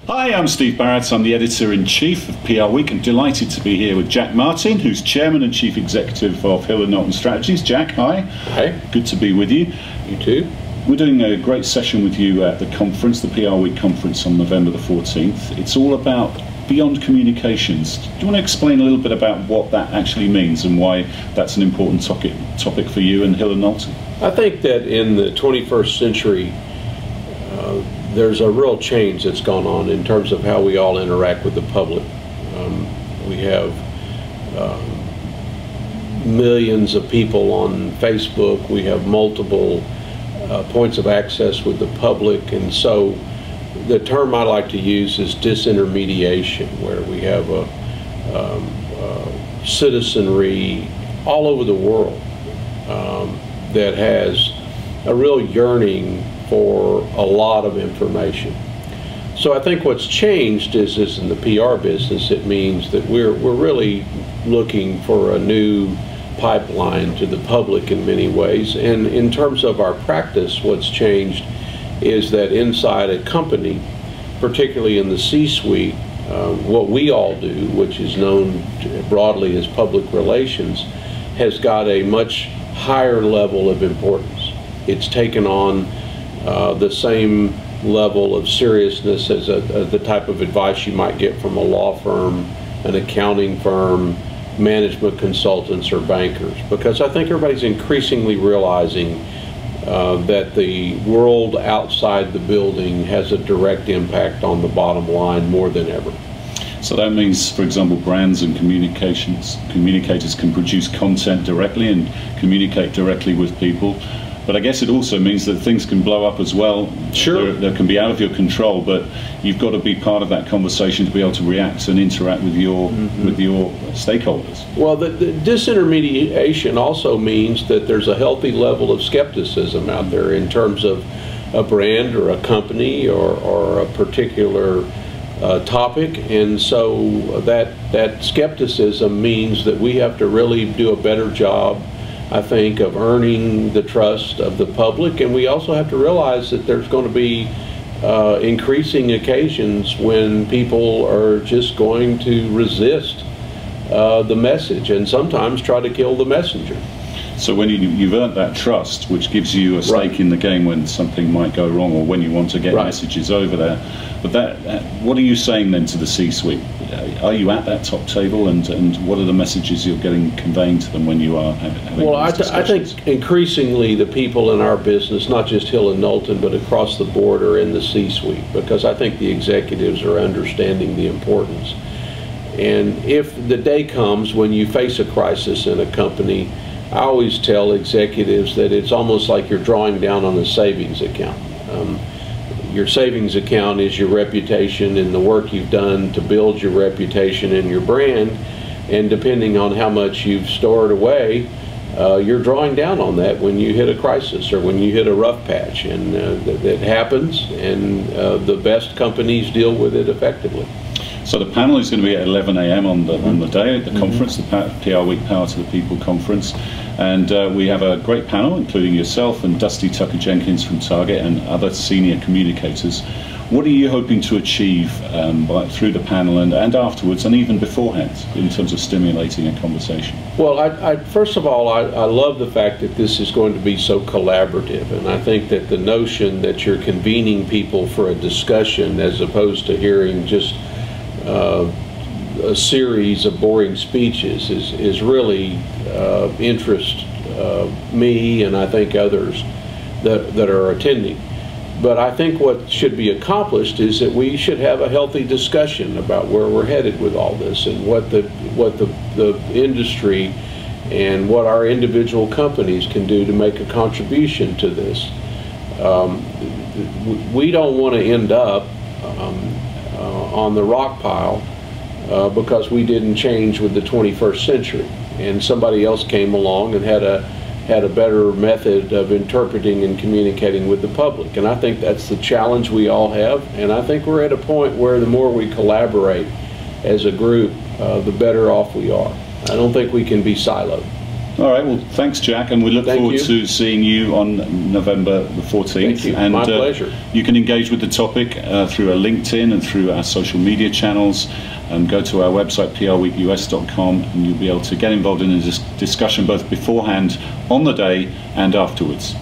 Hi, I'm Steve Barrett. I'm the Editor-in-Chief of PRWeek and delighted to be here with Jack Martin, who's Chairman and Chief Executive of Hill+Knowlton Strategies. Jack, hi. Hi. Good to be with you. You too. We're doing a great session with you at the conference, the PRWeek Conference on November the 14th. It's all about beyond communications. Do you want to explain a little bit about what that actually means and why that's an important topic for you and Hill+Knowlton? I think that in the 21st century, there's a real change that's gone on in terms of how we all interact with the public. We have millions of people on Facebook. We have multiple points of access with the public, and so the term I like to use is disintermediation, where we have a citizenry all over the world that has a real yearning for a lot of information. So I think what's changed is in the PR business, it means that we're really looking for a new pipeline to the public in many ways. And in terms of our practice, what's changed is that inside a company, particularly in the C-suite, what we all do, which is known broadly as public relations, has got a much higher level of importance. It's taken on the same level of seriousness as the type of advice you might get from a law firm, an accounting firm, management consultants, or bankers. Because I think everybody's increasingly realizing that the world outside the building has a direct impact on the bottom line more than ever. So that means, for example, brands and communicators can produce content directly and communicate directly with people. But I guess it also means that things can blow up as well. Sure. That can be out of your control, but you've got to be part of that conversation to be able to react and interact with your stakeholders. Well, the disintermediation also means that there's a healthy level of skepticism out there in terms of a brand or a company or a particular topic, and so that skepticism means that we have to really do a better job, I think, of earning the trust of the public. And we also have to realize that there's going to be increasing occasions when people are just going to resist the message and sometimes try to kill the messenger. So when you've earned that trust, which gives you a stake in the game when something might go wrong or when you want to get messages over there, but what are you saying then to the C-suite? Are you at that top table, and what are the messages you're conveying to them when you are having Well, these discussions? I think increasingly the people in our business, not just Hill+Knowlton, but across the board, are in the C-suite, because I think the executives are understanding the importance. And if the day comes when you face a crisis in a company, I always tell executives that it's almost like you're drawing down on a savings account. Your savings account is your reputation and the work you've done to build your reputation and your brand, and depending on how much you've stored away, you're drawing down on that when you hit a crisis or when you hit a rough patch, and that happens, and the best companies deal with it effectively. So the panel is going to be at 11 a.m. on the day at the conference, the PRWeek Power to the People conference, and we have a great panel, including yourself and Dusty Tucker-Jenkins from Target and other senior communicators. What are you hoping to achieve through the panel and afterwards, and even beforehand, in terms of stimulating a conversation? Well, first of all, I love the fact that this is going to be so collaborative, and I think that the notion that you're convening people for a discussion as opposed to hearing just a series of boring speeches is really interest me, and I think others that are attending. But I think what should be accomplished is that we should have a healthy discussion about where we're headed with all this, and what the industry and what our individual companies can do to make a contribution to this. We don't want to end up on the rock pile because we didn't change with the 21st century, and somebody else came along and had a better method of interpreting and communicating with the public. And I think that's the challenge we all have, and I think we're at a point where the more we collaborate as a group, the better off we are. I don't think we can be siloed. All right, well, thanks, Jack, and we look forward to seeing you on November the 14th. Thank you. And, my pleasure. You can engage with the topic through a LinkedIn and through our social media channels. Go to our website, PRWeekUS.com, and you'll be able to get involved in a discussion both beforehand, on the day, and afterwards.